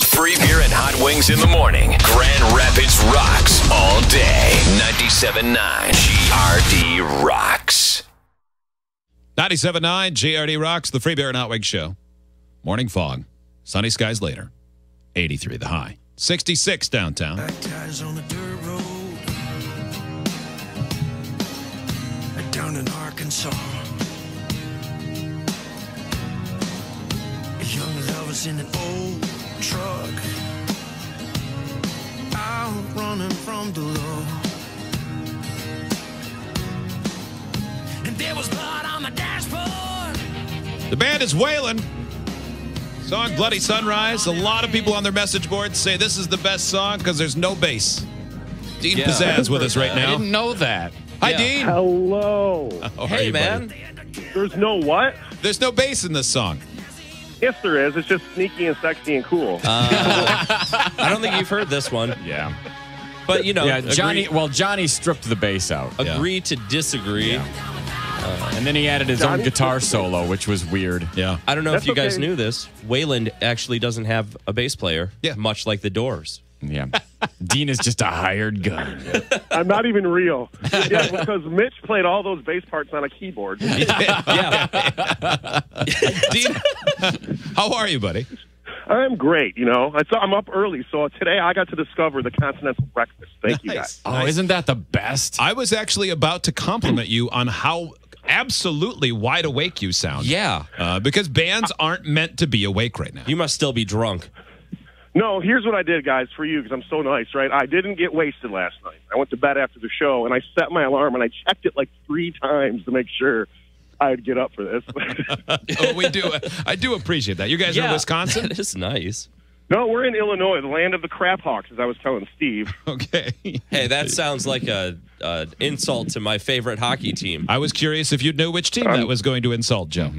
Free beer and hot wings in the morning. Grand Rapids rocks all day. 97.9 GRD rocks. 97.9 GRD rocks, the Free Beer and Hot Wings Show. Morning fog. Sunny skies later. 83 the high. 66 downtown. Black tires on the dirt road down in Arkansas. Young lovers in an old truck out running from the law. And there was blood on the dashboard. The band is Wayland. Song Bloody Sunrise. A lot of people on their message boards say this is the best song because there's no bass. Dean Pizzazz with us right now. I didn't know that. Hi, Dean. Hello. How are Hey, you, man. buddy? There's no what? There's no bass in this song. Yes, there is. It's just sneaky and sexy and cool. I don't think you've heard this one, Yeah. but you know, Yeah, Johnny stripped the bass out. agree to disagree. Yeah. And then he added his own guitar solo, which was weird. Yeah. I don't know That's if you guys okay. knew this. Wayland actually doesn't have a bass player, Yeah. much like the Doors. Yeah. Dean is just a hired gun. I'm not even real. Yeah, because Mitch played all those bass parts on a keyboard. Yeah, Dean, how are you, buddy? I'm great, you know. I'm up early, so today I got to discover the continental breakfast. Thank you, guys. Oh, isn't that the best? I was actually about to compliment you on how absolutely wide awake you sound. yeah. Because bands aren't meant to be awake right now. You must still be drunk. No, here's what I did, guys, for you, because I'm so nice, right? I didn't get wasted last night. I went to bed after the show, and I set my alarm, and I checked it like 3 times to make sure I'd get up for this. Oh, we do. I do appreciate that. You guys are in Wisconsin? That is nice. No, we're in Illinois, the land of the crap hawks, as I was telling Steve. Okay. Hey, that sounds like a insult to my favorite hockey team. I was curious if you'd know which team that was going to insult, Joe.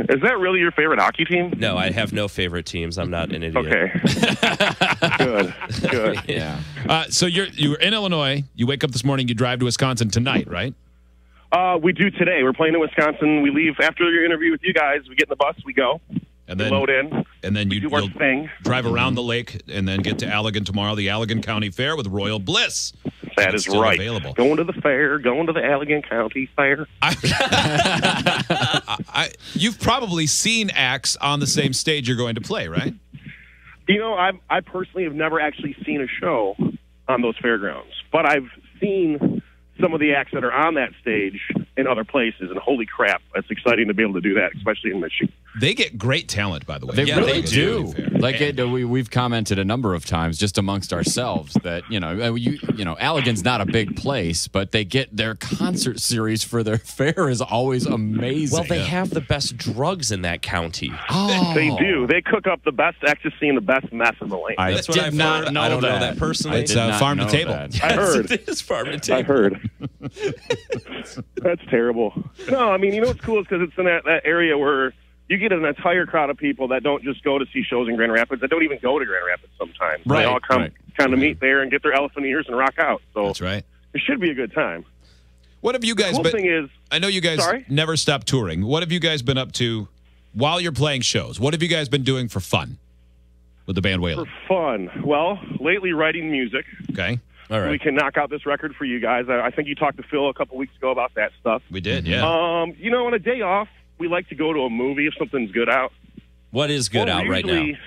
Is that really your favorite hockey team? No, I have no favorite teams. I'm not an idiot. Okay. Good. Yeah. So you're in Illinois. You wake up this morning. You drive to Wisconsin tonight, right? We do today. We're playing in Wisconsin. We leave after your interview with you guys. We get in the bus. We go. And We then load in. And then We do our you'll thing. drive around the lake and then get to Allegan tomorrow, the Allegan County Fair with Royal Bliss. That It's is still right. available. Going to the fair. Going to the Allegan County Fair. You've probably seen acts on the same stage you're going to play, right? You know, I personally have never actually seen a show on those fairgrounds, but I've seen some of the acts that are on that stage in other places, and holy crap, it's exciting to be able to do that, especially in Michigan. They get great talent, by the way. They Yeah, really they do. Fair. Like we've commented a number of times just amongst ourselves that Allegan's not a big place, but they get their concert series for their fair is always amazing. Well, they have the best drugs in that county. Oh. They do. They cook up the best ecstasy and the best meth in the land. That's what did I've not heard. know I don't know that. that personally. It's Did not farm to know table. that. I heard. It is farm to I table. heard. That's terrible. No, I mean, you know what's cool is because it's in that area where you get an entire crowd of people that don't just go to see shows in Grand Rapids, that don't even go to Grand Rapids sometimes. Right, They all come right. kind of meet there and get their elephant ears and rock out. So That's right. it should be a good time. What have you guys Cool been? thing is, I know you guys Sorry? never stop touring. What have you guys been up to while you're playing shows? What have you guys been doing for fun with the band for Wayland? fun, well, lately writing music. Okay. All We right. can knock out this record for you guys. I think you talked to Phil a couple weeks ago about that stuff. We did, yeah. You know, on a day off, we like to go to a movie if something's good out. What is good Well, out right now? usually-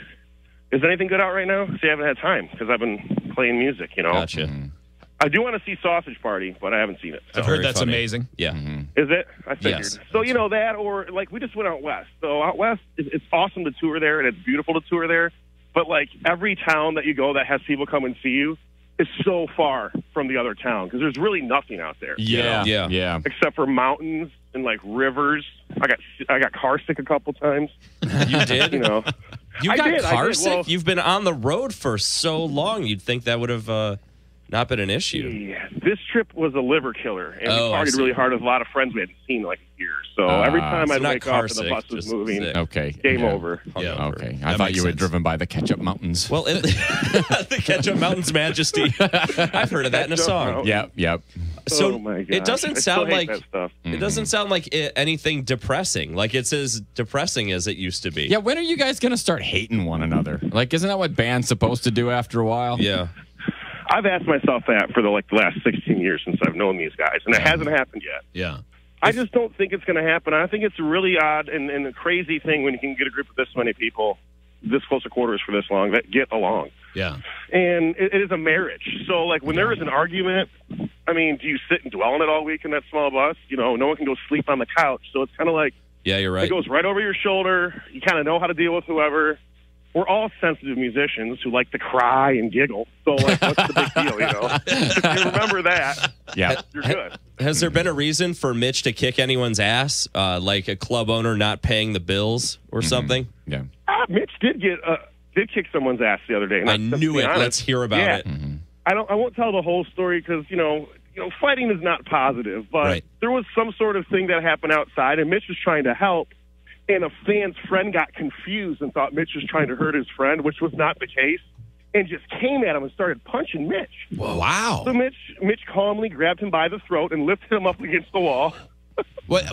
Is anything good out right now? See, I haven't had time because I've been playing music, you know. Gotcha. I do want to see Sausage Party, but I haven't seen it. So. I've heard very that's funny. amazing. Yeah. Is it? I figured. Yes. So, you know, that or, like, we just went out west. So out west, it's awesome to tour there, and it's beautiful to tour there. But, like, every town that you go that has people come and see you is so far from the other town because there's really nothing out there. Yeah. Yeah. Yeah. Except for mountains and, like, rivers. I got car sick a couple times. You did? You know. You I got did. car sick? Well, You've been on the road for so long. You'd think that would have not been an issue. yeah, this trip was a liver killer, and Oh, we I partied see. really hard with a lot of friends we hadn't seen in like a year. So every time So I'd not wake car up and the sick, bus was just moving, sick. Okay. game Yeah. over. Yeah. Okay. That I thought makes you were sense. driven by the Ketchup Mountains. Well, the Ketchup Mountain's Majesty. I've heard of that in a Ketchup song. Mountain. Yep. So oh my gosh. it doesn't I still sound hate like that stuff. it doesn't sound like anything depressing. Like it's as depressing as it used to be. Yeah, when are you guys going to start hating one another? Like, isn't that what band's supposed to do after a while? Yeah. I've asked myself that for the last 16 years since I've known these guys, and it hasn't happened yet. Yeah. I just don't think it's going to happen. I think it's a really odd and a crazy thing when you can get a group of this many people, this close to quarters for this long, that get along. Yeah. And it is a marriage. So, like, when there is an argument, I mean, do you sit and dwell on it all week in that small bus? You know, no one can go sleep on the couch. So it's kind of like Yeah, you're right. it goes right over your shoulder. You kind of know how to deal with whoever. We're all sensitive musicians who like to cry and giggle. So, like, what's the big deal, you know? If you remember that, Yeah. you're good. Has there been a reason for Mitch to kick anyone's ass, like a club owner not paying the bills or something? Yeah. Mitch did kick someone's ass the other day. And I knew it. honest, Let's hear about yeah. it. I won't tell the whole story because you know fighting is not positive, but Right. there was some sort of thing that happened outside, and Mitch was trying to help, and a fan's friend got confused and thought Mitch was trying to hurt his friend, which was not the case, and just came at him and started punching Mitch. Wow. So Mitch calmly grabbed him by the throat and lifted him up against the wall.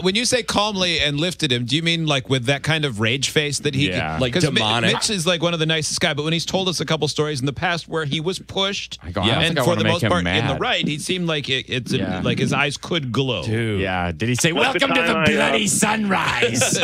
When you say calmly and lifted him, do you mean like with that kind of rage face that he Yeah. Like 'cause demonic. Mitch is like one of the nicest guys, but when he's told us a couple stories in the past where he was pushed, I don't think and I for wanna the make most him part in mad. the right, he seemed like Yeah. like his eyes could glow. Dude. Yeah. Did he say, Like the welcome to the time bloody sunrise?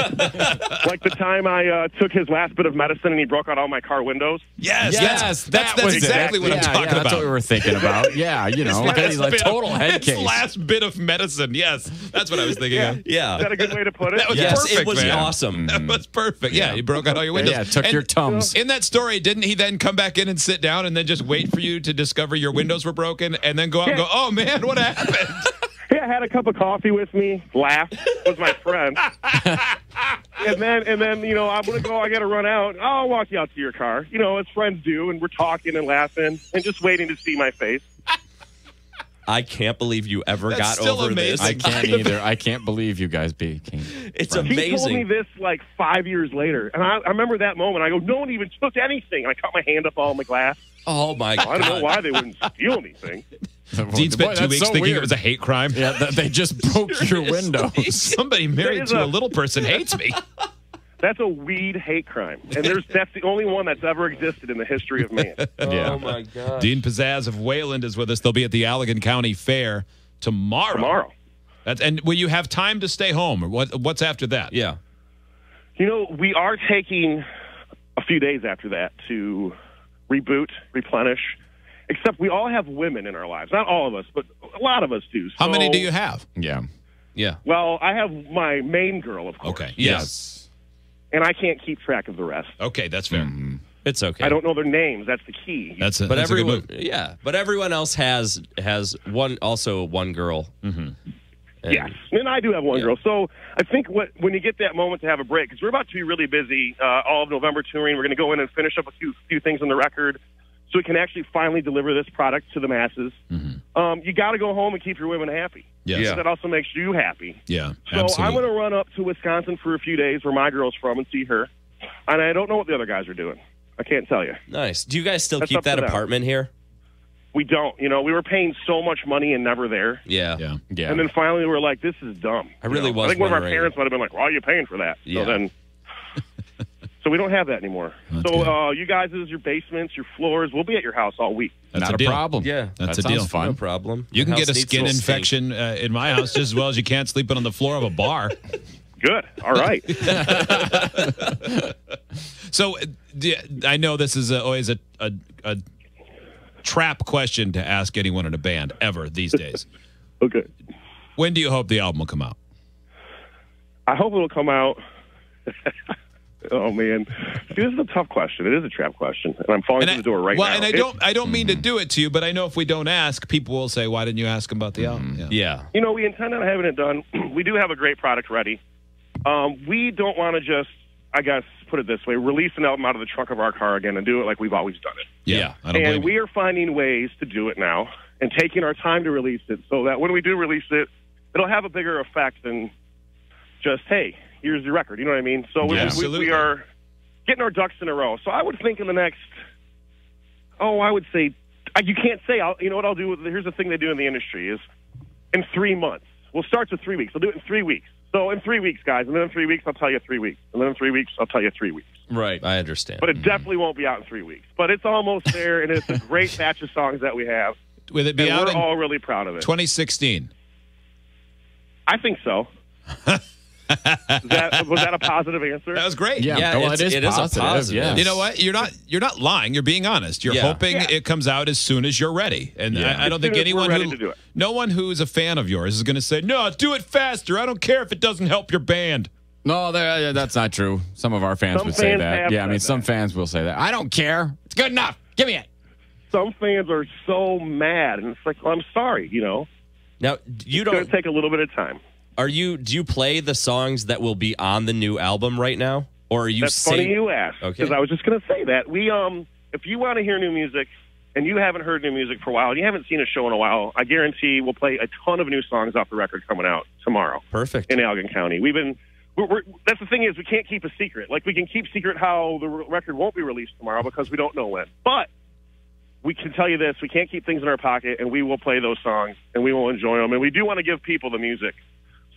Like the time I took his last bit of medicine and he broke out all my car windows. Yes, Yes, that's was it. exactly what I'm talking That's about. what we were thinking about. Yeah, you know, Last like bit total of- head his case. last bit of medicine. Yes, that's what I was thinking of. Yeah. Is that a good way to put it? That was Yes, perfect, it was man. awesome. That was perfect. Yeah, he broke out all your windows. Yeah, took And your Tums. In that story, didn't he then come back in and sit down and then just wait for you to discover your windows were broken and then go out and go, oh man, what happened? Yeah, had a cup of coffee with me, laughed, was my friend. and then, you know, I'm going to go, I got to run out. I'll walk you out to your car, you know, as friends do, and we're talking and laughing and just waiting to see my face. I can't believe you ever That's got still over amazing. this. I can't either. I can't believe you guys became. It's friends. He told me amazing. this like 5 years later, and I remember that moment. I go, no one even took anything. I cut my hand up all in the glass. Oh my I god. don't know why they wouldn't steal anything. Dean spent Boy, 2 that's weeks so thinking weird. it was a hate crime. Yeah, they just broke your windows. Somebody married That is to a a- little person hates me. That's a weed hate crime, and that's the only one that's ever existed in the history of man. Yeah. Oh my god. Dean Pizzazz of Wayland is with us. They'll be at the Allegan County Fair tomorrow. And will you have time to stay home, or what's after that? Yeah. You know, we are taking a few days after that to reboot, replenish, except we all have women in our lives. Not all of us, but a lot of us do. How many So- do you have? Yeah. Yeah. Well, I have my main girl, of course. Okay. Yes. And I can't keep track of the rest. Okay, that's fair. It's okay. I don't know their names. That's the key. That's But that's a good everyone, move. yeah. But everyone else has one girl. Yes, and I do have one Yeah. girl. So I think when you get that moment to have a break, because we're about to be really busy all of November touring, we're going to go in and finish up a few things on the record so we can actually finally deliver this product to the masses. You got to go home and keep your women happy. Yes. Yeah. That also makes you happy. Yeah, So I'm absolutely. going to run up to Wisconsin for a few days where my girl's from and see her. And I don't know what the other guys are doing. I can't tell you. Nice. Do you guys still That's keep up to that them. apartment here? We don't. You know, we were paying so much money and never there. Yeah. Yeah. Yeah. And then finally we were like, this is dumb. I really You know? was I think one of our wondering. parents might have been like, why are you paying for that? Yeah. So then, so we don't have that anymore. That's So good. you guys, your basements, your floors, we'll be at your house all week. That's Not a a deal. problem. Yeah. That's that a deal. sounds fun. No problem. You can The get a house needs skin little stink. infection in my house just as well as you can't sleeping on the floor of a bar. Good. All right. So I know this is always a trap question to ask anyone in a band ever these days. Okay. When do you hope the album will come out? I hope it'll come out. Oh man, see, this is a tough question. It is a trap question, and I'm falling through the door right now. And I don't mean to do it to you, but I know if we don't ask, people will say, "Why didn't you ask him about the album?" Yeah. You know, we intend on having it done. We do have a great product ready. We don't want to just, I guess, put it this way, release an album out of the trunk of our car again and do it like we've always done it. Yeah. I don't blame And you. we are finding ways to do it now and taking our time to release it so that when we do release it, it'll have a bigger effect than just, hey, here's your record. You know what I mean? So Yeah. we Absolutely. are getting our ducks in a row. So I would think in the next, I would say, you can't say, you know what I'll do? Here's the thing they do in the industry is in 3 months. We'll start with 3 weeks. I'll do it in 3 weeks. So in 3 weeks, guys, and then in 3 weeks, I'll tell you 3 weeks. And then in 3 weeks, I'll tell you 3 weeks. Right. I understand. But it definitely won't be out in 3 weeks. But it's almost there, and it's a great batch of songs that we have. Will it be and out we're in all really proud of it. 2016? I think so. Was that a positive answer? That was great. Yeah, well, it is a positive. yes. You know what? You're not lying. You're being honest. You're hoping it comes out as soon as you're ready. And I don't think anyone ready to do it. No one who's a fan of yours is going to say, "No, do it faster. I don't care if it doesn't help your band." No, that's not true. Some of our fans Some would say fans that. have Yeah, I mean, said some that. fans will say that. I don't care. It's good enough. Give me it. Some fans are so mad, and it's like, well, I'm sorry, Now, you It's going don't. to take a little bit of time. Do you play the songs that will be on the new album right now, or are you? That's funny you asked, Okay. because I was just going to say that. We, if you want to hear new music, and you haven't heard new music for a while, and you haven't seen a show in a while, I guarantee we'll play a ton of new songs off the record coming out tomorrow. Perfect. In Allegan County. That's the thing is we can't keep a secret. Like, we can keep secret how the record won't be released tomorrow because we don't know when. But we can tell you this, we can't keep things in our pocket, and we will play those songs, and we will enjoy them. And we do want to give people the music.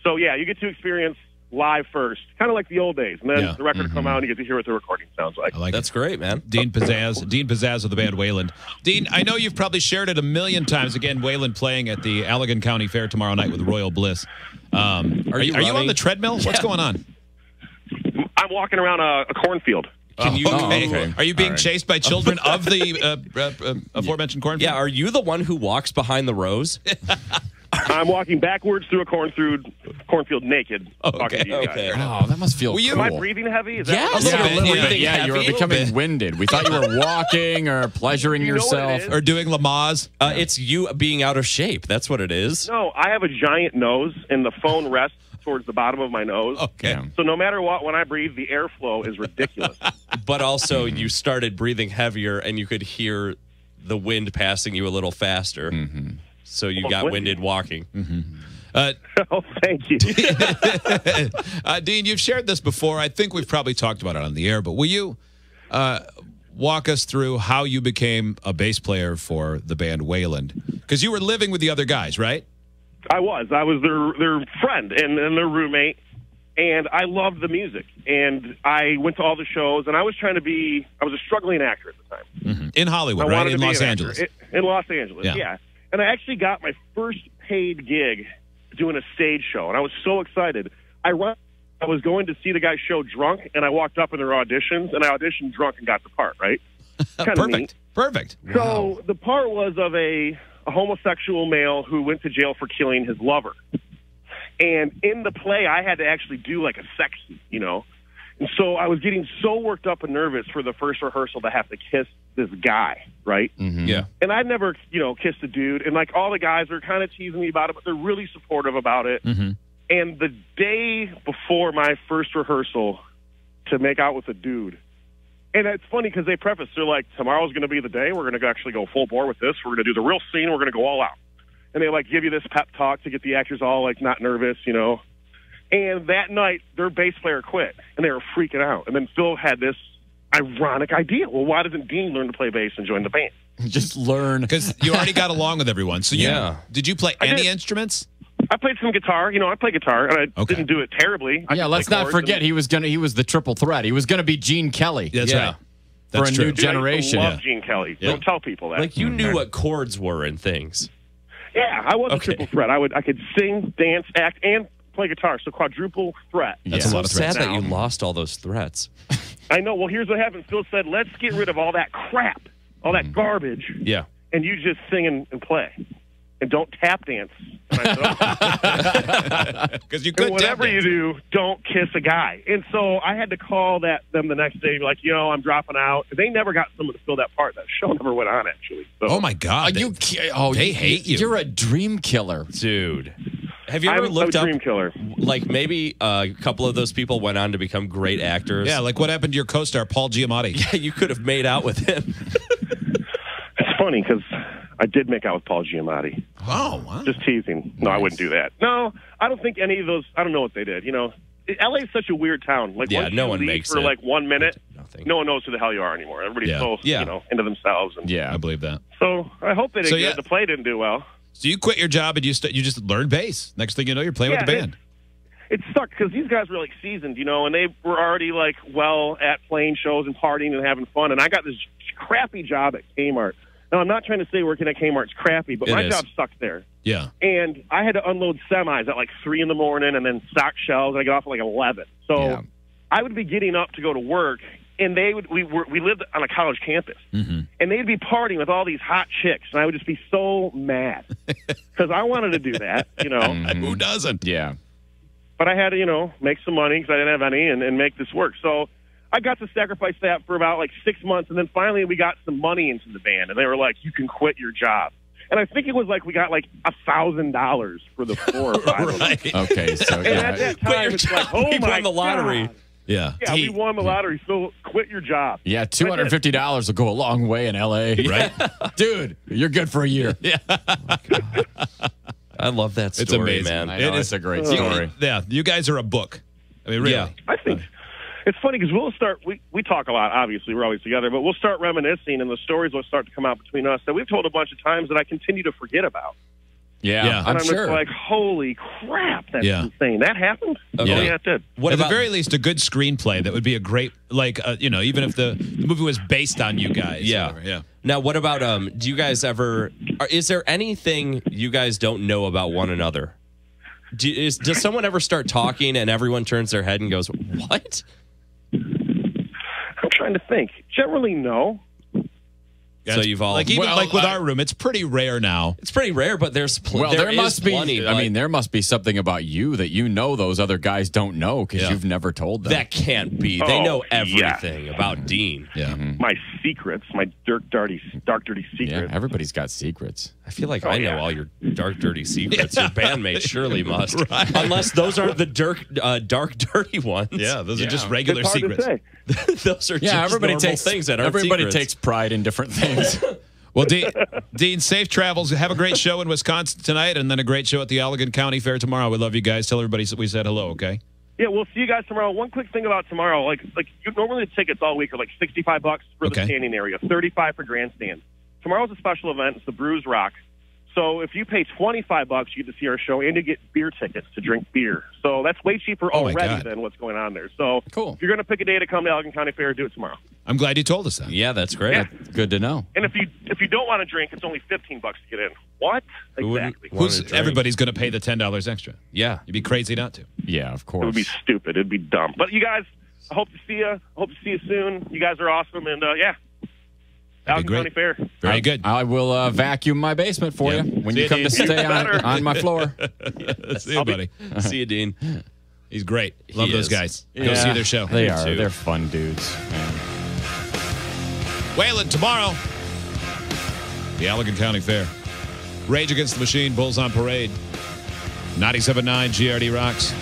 So, yeah, you get to experience live first, kind of like the old days. And then the record will come out, and you get to hear what the recording sounds like. I like That's great, man. Dean Pizzazz of the band Wayland. Dean, I know you've probably shared it a million times. Again, Wayland playing at the Allegan County Fair tomorrow night with Royal Bliss. Are you on running? the treadmill? What's going on? I'm walking around a cornfield. Can you? Okay. Are you being chased by children of the aforementioned cornfield? Yeah. Are you the one who walks behind the rows? I'm walking backwards through a cornfield naked. Talking to you guys. Okay. Oh, that must feel cool. Am I breathing heavy? Is Yeah, that a little bit. Yeah, you were heavy. becoming winded. We thought you were walking or pleasuring You know what it yourself. is? Or doing Lamaze? It's you being out of shape. That's what it is. No, I have a giant nose, and the phone rests towards the bottom of my nose. Okay. Yeah. So no matter what, when I breathe, the airflow is ridiculous. But also, you started breathing heavier, and you could hear the wind passing you a little faster. So you got winded walking. Oh, thank you. Dean, you've shared this before. I think we've probably talked about it on the air, but will you walk us through how you became a bass player for the band Wayland? Because you were living with the other guys, right? I was their friend and their roommate, and I loved the music. And I went to all the shows, and I was a struggling actor at the time. In Hollywood, I right? wanted In to be Los an Angeles. actor. In Los Angeles, yeah. And I actually got my first paid gig doing a stage show, and I was so excited. I was going to see the guy's show drunk, and I walked up in their auditions, and I auditioned drunk and got the part, right? Kind of neat. Perfect. So the part was of a homosexual male who went to jail for killing his lover. And in the play, I had to actually do like a sex scene, And so I was getting so worked up and nervous for the first rehearsal to have to kiss this guy, right? Yeah. And I'd never, kissed a dude. And, like, all the guys are kind of teasing me about it, but they're really supportive about it. And the day before my first rehearsal to make out with a dude, and it's funny because they preface, they're like, tomorrow's going to be the day. We're going to actually go full bore with this. We're going to do the real scene. We're going to go all out. And they, like, give you this pep talk to get the actors all, like, not nervous, And that night, their bass player quit, and they were freaking out. And then Phil had this ironic idea. Well, why doesn't Dean learn to play bass and join the band? Just learn. Because you already got along with everyone. So did you play any instruments? I played some guitar. I play guitar, and I didn't do it terribly. Yeah, let's not forget he was the triple threat. He was gonna be Gene Kelly. That's right. For That's a true. new Dude, generation. I used to love Gene Kelly. Yeah. Don't tell people that. Like, you knew what chords were and things. Yeah, I was a triple threat. I could sing, dance, act, and play guitar. So quadruple threat. That's a lot of Sad threats. that you lost all those threats. I know. Well, here's what happened. Phil said, let's get rid of all that crap, all that garbage, Yeah. and you just sing and play. And don't tap dance. And I said, okay. Because you And could whatever tap you dance. do, don't kiss a guy. And so I had to call them the next day, like, I'm dropping out. They never got someone to fill that part. That show never went on, actually. So Oh, my God. They hate you. You're a dream killer. Dude. Have you ever I'm looked a up, dream killer. like, maybe a couple of those people went on to become great actors? Yeah, like what happened to your co-star, Paul Giamatti? Yeah, you could have made out with him. It's funny because I did make out with Paul Giamatti. Oh, wow. Just teasing. No, I wouldn't do that. No, I don't think any of those. I don't know what they did. LA is such a weird town. Like, Yeah, once no you one leave makes for it. like 1 minute, Nothing. no one knows who the hell you are anymore. Everybody's Yeah. so Yeah. into themselves. And I believe that. So I hope they did So, good. yeah. The play didn't do well. So you quit your job and you just learned bass. Next thing you know, you're playing with the band. It sucked because these guys were like seasoned, and they were already like well at playing shows and partying and having fun. And I got this crappy job at Kmart. Now, I'm not trying to say working at Kmart's crappy, but my job sucked there. Yeah. And I had to unload semis at like 3 in the morning and then stock shelves. And I got off at like 11. So I would be getting up to go to work, and we lived on a college campus, and they'd be partying with all these hot chicks, and I would just be so mad because I wanted to do that, Who doesn't? Yeah. But I had to, make some money because I didn't have any and make this work. So I got to sacrifice that for about like 6 months, and then finally we got some money into the band, and they were like, "You can quit your job." And I think it was like we got like $1,000 for the 4 or 5 of them. Okay, so And at that time, it's like, oh We my won the lottery. God. Yeah. Yeah, we won the lottery, so quit your job. Yeah, $250 will go a long way in L.A. Right? Dude, you're good for a year. Yeah. I love that story, It's amazing. man. I know, it's a great story. Yeah. You guys are a book. I mean, really. Yeah. I think it's funny because we'll start, we talk a lot, obviously, we're always together, but we'll start reminiscing, and the stories will start to come out between us that we've told a bunch of times that I continue to forget about. Yeah, And I'm I'm sure. just like, holy crap, that's Yeah. insane. That happened? Okay. Oh, yeah, it did. What At about the very least, a good screenplay that would be a great, even if the movie was based on you guys. Yeah. Whatever. Yeah. Now, what about do you guys ever? Is there anything you guys don't know about one another? Does someone ever start talking and everyone turns their head and goes, "What?" I'm trying to think. Generally, no. So you've all like even Well, like with our room, it's pretty rare now. It's pretty rare, but there's there must be. plenty. I mean, there must be something about you that those other guys don't know because Yeah. you've never told them. that can't be. They Oh, know yeah. everything about Dean. Yeah. My secrets, my dark, dirty yeah, secrets. everybody's got secrets. I feel like I know yeah. all your dark, dirty secrets. Your bandmates surely must, unless those are the dark, dirty ones. Yeah, those are just It's regular hard secrets. to say. those are Yeah, just everybody normal takes things that are everybody secrets. takes pride in different things. Well, Dean, safe travels. Have a great show in Wisconsin tonight, and then a great show at the Allegan County Fair tomorrow. We love you guys. Tell everybody we said hello, okay? Yeah, we'll see you guys tomorrow. One quick thing about tomorrow, like you normally the tickets all week are like $65 for the standing area, $35 for grandstand. Tomorrow's a special event. It's the Brews Rock. So if you pay $25, you get to see our show, and you get beer tickets to drink beer. So that's way cheaper Oh, my already God. than what's going on there. So Cool. if you're going to pick a day to come to Allegan County Fair, do it tomorrow. I'm glad you told us that. Yeah, that's great. Yeah. Good to know. And if you don't want to drink, it's only $15 to get in. What? Who wouldn't Exactly. want to drink? Everybody's going to pay the $10 extra. Yeah. You'd be crazy not to. Yeah, of It course. would be stupid. It'd be dumb. But you guys, I hope to see you. I hope to see you soon. You guys are awesome. And, yeah. That'd Allegan be County Fair. Very good. I will vacuum my basement for Yeah. you when See you you, come to Dean. stay Better. on my floor. See you, buddy. See you, Dean. He's great. Love those is. guys. Go see their show. They Me are. too. They're fun dudes. Man. Wayland tomorrow. The Allegan County Fair. Rage Against the Machine, Bulls on Parade. 97.9 GRD Rocks.